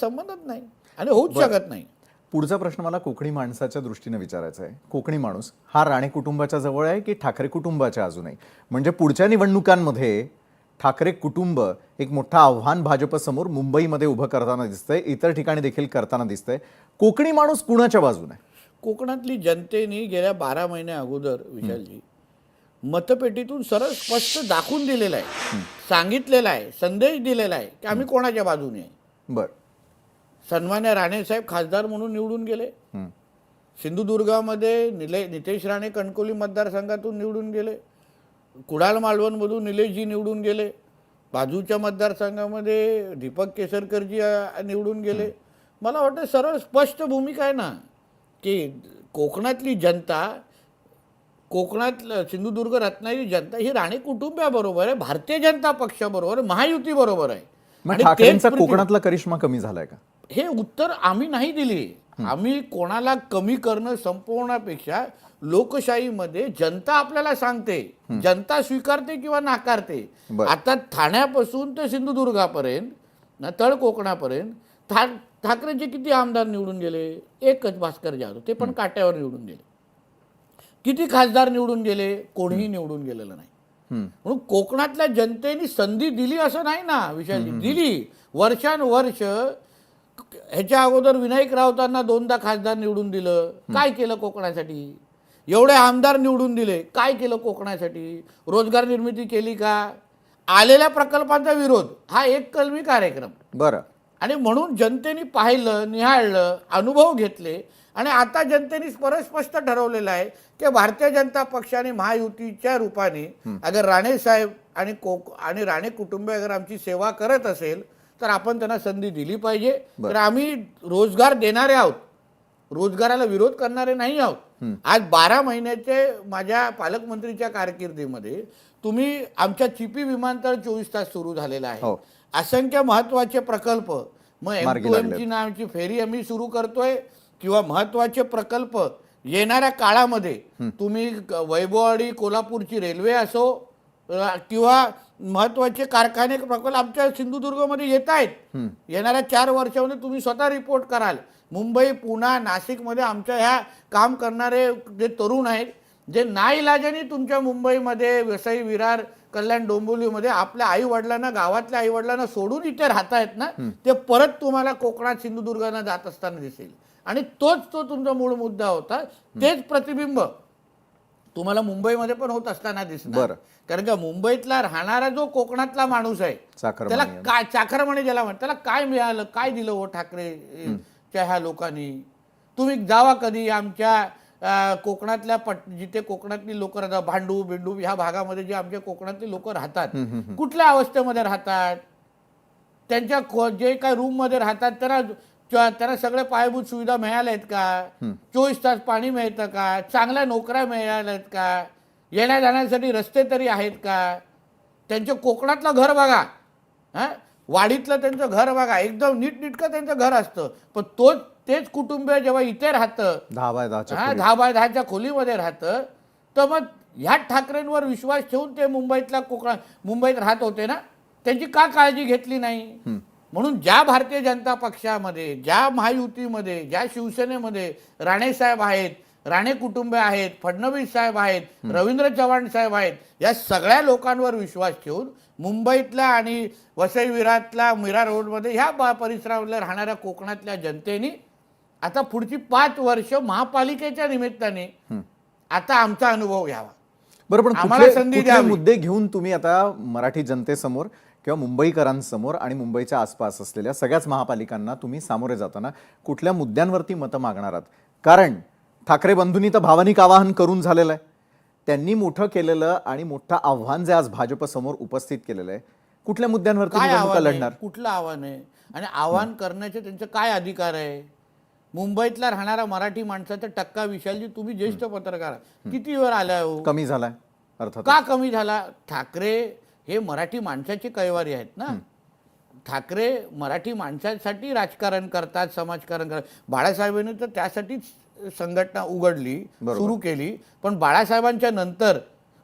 संबंधच नाही आणि होऊच शकत नाही. पुढचा प्रश्न मला कोकणी माणसाच्या दृष्टीने विचारायचा आहे. कोकणी माणूस हा राणे कुटुंबाच्या जवळ आहे की ठाकरे कुटुंबाच्या अजूनही? म्हणजे पुढच्या निवडणुकांमध्ये ठाकरे कुटुंब एक मोठं आव्हान भाजपसमोर मुंबईमध्ये उभं करताना दिसतंय, इतर ठिकाणी देखील करताना दिसतंय. कोकणी माणूस कुणाच्या बाजूने आहे? कोकणातली जनतेने गेल्या 12 महिन्या अगोदर विशालजी मतपेटीतून सरळ स्पष्ट दाखवून दिलेलं आहे, सांगितलेलं आहे, संदेश दिलेला आहे की आम्ही कोणाच्या बाजूने आहे. बरं. सन्मान्य राणेसाहेब खासदार म्हणून निवडून गेले. सिंधुदुर्गामध्ये नितेश राणे कणकवली मतदारसंघातून निवडून गेले. कुडाळ मालवणमधून निलेशजी निवडून गेले. बाजूच्या मतदारसंघामध्ये दीपक केसरकरजी निवडून गेले. मला वाटतं सरळ स्पष्ट भूमिका आहे ना की कोकणातली जनता, कोकणातलं सिंधुदुर्ग रत्नागिरी जनता ही राणे कुटुंबाबरोबर आहे, भारतीय जनता पक्षाबरोबर, महायुती बरोबर आहे. आणि ठाकरेंचा कोकणातला करिश्मा कमी झालाय का? हे उत्तर आम्ही नाही दिले. आम्ही कोणाला कमी करणं संपवण्यापेक्षा लोकशाहीमध्ये जनता आपल्याला सांगते, जनता स्वीकारते किंवा नाकारते. आता ठाण्यापासून ते सिंधुदुर्गापर्यंत ना तळ कोकणापर्यंत ठाकरेंचे किती आमदार निवडून गेले? एकच भास्कर जाधव, ते पण काट्यावर निवडून गेले. किती खासदार निवडून गेले? कोणीही निवडून गेलेलं नाही. म्हणून कोकणातल्या जनतेने संधी दिली असं नाही ना विशालजी, दिली. वर्षानुवर्ष ह्याच्या अगोदर विनायक राऊतांना 2दा खासदार निवडून दिलं, काय केलं कोकणासाठी? एवढे आमदार निवडून दिले, काय केलं कोकणासाठी? रोजगार निर्मिती केली का? आलेल्या प्रकल्पांचा विरोध हा एक कलमी कार्यक्रम. बरं. आणि म्हणून जनतेने पाहिलं, निहाळलं, अनुभव घेतले आणि आता जनतेने स्पष्ट ठरवलेलं आहे की भारतीय जनता पक्षाने महायुतीच्या रूपाने अगर राणेसाहेब आणि राणे कुटुंब अगर आमची सेवा करत असेल तर आपण त्यांना संधी दिली पाहिजे. तर आम्ही रोजगार देणारे आहोत, रोजगाराला विरोध करणारे नाही आहोत. आज 12 महिन्याचे माझ्या पालकमंत्रीच्या कारकिर्दीमध्ये तुम्ही आमच्या चिपी विमानतळ 24 तास सुरू झालेला आहे. असंख्य महत्वाचे प्रकल्प, मग M2M नावाची फेरी आम्ही सुरू करतोय किंवा महत्वाचे प्रकल्प येणाऱ्या काळामध्ये तुम्ही वैभववाडी कोल्हापूरची रेल्वे असो किंवा महत्वाचे कारखाने प्रकल्प आमच्या सिंधुदुर्गमध्ये येत आहेत. येणाऱ्या 4 वर्षामध्ये तुम्ही स्वतः रिपोर्ट कराल. मुंबई, पुणे, नाशिकमध्ये आमच्या ह्या काम करणारे जे तरुण आहेत, जे नाईलाजाने तुमच्या मुंबईमध्ये वसई, विरार, कल्याण, डोंबिवलीमध्ये आपल्या आई वडिलांना, गावातल्या आई वडिलांना सोडून इथे राहतायत ना, ते परत तुम्हाला कोकणात सिंधुदुर्गाला जात असताना दिसेल. आणि तोच तो तुमचा मूळ मुद्दा होता. तेच प्रतिबिंब तुम्हाला मुंबईमध्ये पण होत असताना दिसणार. कारण का मुंबईतला राहणारा जो कोकणातला माणूस आहे त्याला काय चाकरमाने ज्याला म्हणतात, त्याला काय मिळालं, काय दिलं हो ठाकरेच्या ह्या लोकांनी? तुम्ही जावा कधी आमच्या कोकणातल्या जिथे कोकणातली लोक राहतात, भांडू बिंडू ह्या भागामध्ये जे आमच्या कोकणातली लोक राहतात, कुठल्या अवस्थेमध्ये राहतात? त्यांच्या जे काय रूम मध्ये राहतात त्यांना सगळे पायाभूत सुविधा मिळाल्या आहेत का? 24 तास पाणी मिळतं का? चांगल्या नोकऱ्या मिळाल्या आहेत का? येण्या जाण्यासाठी रस्ते तरी आहेत का? त्यांच्या कोकणातलं घर बघा, वाडीतलं त्यांचं घर बघा, एकदम नीटनीटकं त्यांचं घर असतं. पण तेच कुटुंब जेव्हा इथे राहतं 10x10च्या खोलीमध्ये राहतं, तर मग ह्या ठाकरेंवर विश्वास ठेवून ते मुंबईत राहत होते ना, त्यांची का काळजी घेतली नाही? म्हणून ज्या भारतीय जनता पक्षामध्ये, ज्या महायुतीमध्ये, ज्या शिवसेनेमध्ये राणेसाहेब आहेत, राणे कुटुंब आहेत, फडणवीस साहेब आहेत, रवींद्र चव्हाण साहेब आहेत, या सगळ्या लोकांवर विश्वास ठेवून मुंबईतल्या आणि वसई विरारला मीरा रोडमध्ये ह्या परिसरामध्ये राहणाऱ्या कोकणातल्या जनतेने आता पुढची 5 वर्ष महापालिकेच्या निमित्ताने आता आमचा अनुभव घ्यावा. बरोबर. आम्हाला संधी द्यावी. मुद्दे घेऊन तुम्ही आता मराठी जनतेसमोर किंवा मुंबईकरांसमोर आणि मुंबईच्या आसपास असलेल्या सगळ्याच महापालिकांना तुम्ही सामोरे जाताना कुठल्या मुद्द्यांवरती मतं मागणार आहात? कारण ठाकरे बंधूंनी तर भावनिक आवाहन करून झालेलं आहे. त्यांनी मोठं केलेलं आणि मोठं आव्हान जे आज भाजप समोर उपस्थित केलेलं आहे, कुठल्या मुद्द्यांवरती लढणार? कुठलं आव्हान आहे आणि आव्हान करण्याचे त्यांचे काय अधिकार आहे? मुंबईतला राहणारा मराठी माणसाचा टक्का विशालजी, तुम्ही ज्येष्ठ पत्रकार, किती वेळ आलाय हो? कमी झालाय. अर्थात का कमी झाला? ठाकरे हे मराठी माणसाचे कैवारी आहेत ना. ठाकरे मराठी माणसासाठी राजकारण करतात, समाजकारण करतात. बाळासाहेबांनी तर त्यासाठीच संघटना उघडली, सुरू केली. पण बाळासाहेबांच्या नंतर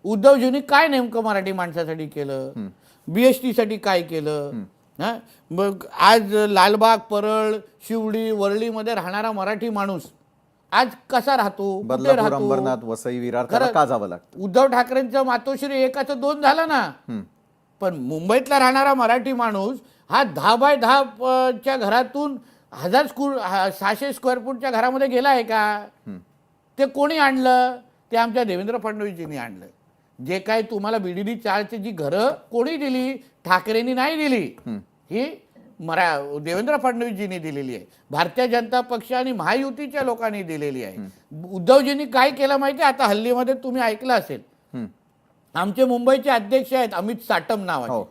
उद्धवजींनी काय नेमकं मराठी माणसासाठी केलं? BST साठी काय केलं? हा, मग आज लालबाग, परळ, शिवडी, वरळीमध्ये राहणारा मराठी माणूस आज कसा राहतो, कुठे बदलापूर, राहतो? अंबरनाथ, वसई, विरार त्याला खरं, का जावं लागतं? उद्धव ठाकरेंचं मातोश्री एकाचं 2 झालं ना. पण मुंबईतला राहणारा मराठी माणूस हा 10 बाय 10 च्या घरातून 600 स्क्वेअर फूटच्या घरामध्ये गेला आहे का? ते कोणी आणलं? ते आमच्या देवेंद्र फडणवीसजींनी आणलं. जे काय तुम्हाला बीडीडी 4ची जी घरं कोणी दिली? ठाकरेंनी नाही दिली. ही देवेंद्र फडणवीसजींनी दिलेली आहे. भारतीय जनता पक्ष आणि महायुतीच्या लोकांनी दिलेली आहे. उद्धवजींनी काय केलं माहिती आहे? आता हल्लीमध्ये तुम्ही ऐकलं असेल, आमचे मुंबईचे अध्यक्ष आहेत अमित साटम नावाचे.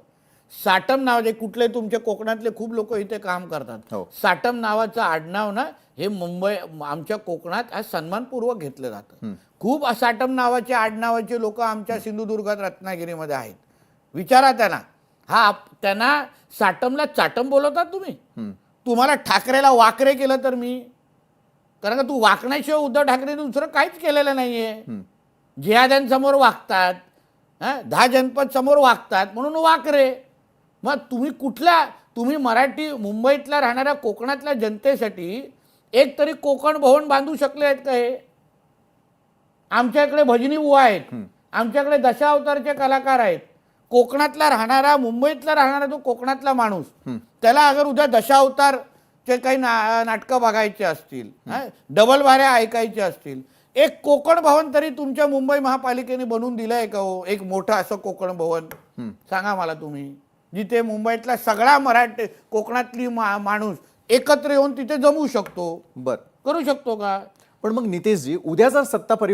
साटम नावाचे, कुठले तुमचे कोकणातले खूप लोक इथे काम करतात. साटम नावाचं आडनाव ना हे मुंबई आमच्या कोकणात आज सन्मानपूर्वक घेतलं जातं. खूप साटम नावाचे आडनावाचे लोक आमच्या सिंधुदुर्गात, रत्नागिरीमध्ये आहेत. विचारा त्यांना. त्यांना साटमला चाटम बोलवतात तुम्ही? तुम्हाला ठाकरेला वाकरे केलं तर मी, कारण का तू वाकण्याशिवाय उद्धव ठाकरेंनी दुसरं काहीच केलेलं नाहीये. जिहाद्यांसमोर वागतात, 10 जनपद समोर वागतात म्हणून वाकरे. मग तुम्ही मराठी मुंबईतल्या राहणाऱ्या कोकणातल्या जनतेसाठी एक तरी कोकण भवन बांधू शकले आहेत का? हे आमच्याकडे भजनी बुवा आहेत, आमच्याकडे दशावतारचे कलाकार आहेत. कोकणातला राहणारा, मुंबईतला राहणारा तो कोकणातला माणूस, त्याला अगर उद्या दशावतारचे काही नाटकं बघायचे असतील, डबल बाऱ्या ऐकायचे असतील, एक कोकण भवन तरी तुमच्या मुंबई महापालिकेने बनवून दिलंय का हो? एक मोठं असं कोकण भवन सांगा मला तुम्ही, जिथे मुंबईतला सगळा मराठी कोकणातली माणूस एकत्र येऊन तिथे जमू शकतो. बर, करू शकतो का? पण मग नितेशजी, उद्या जर सत्ता परिवर्तन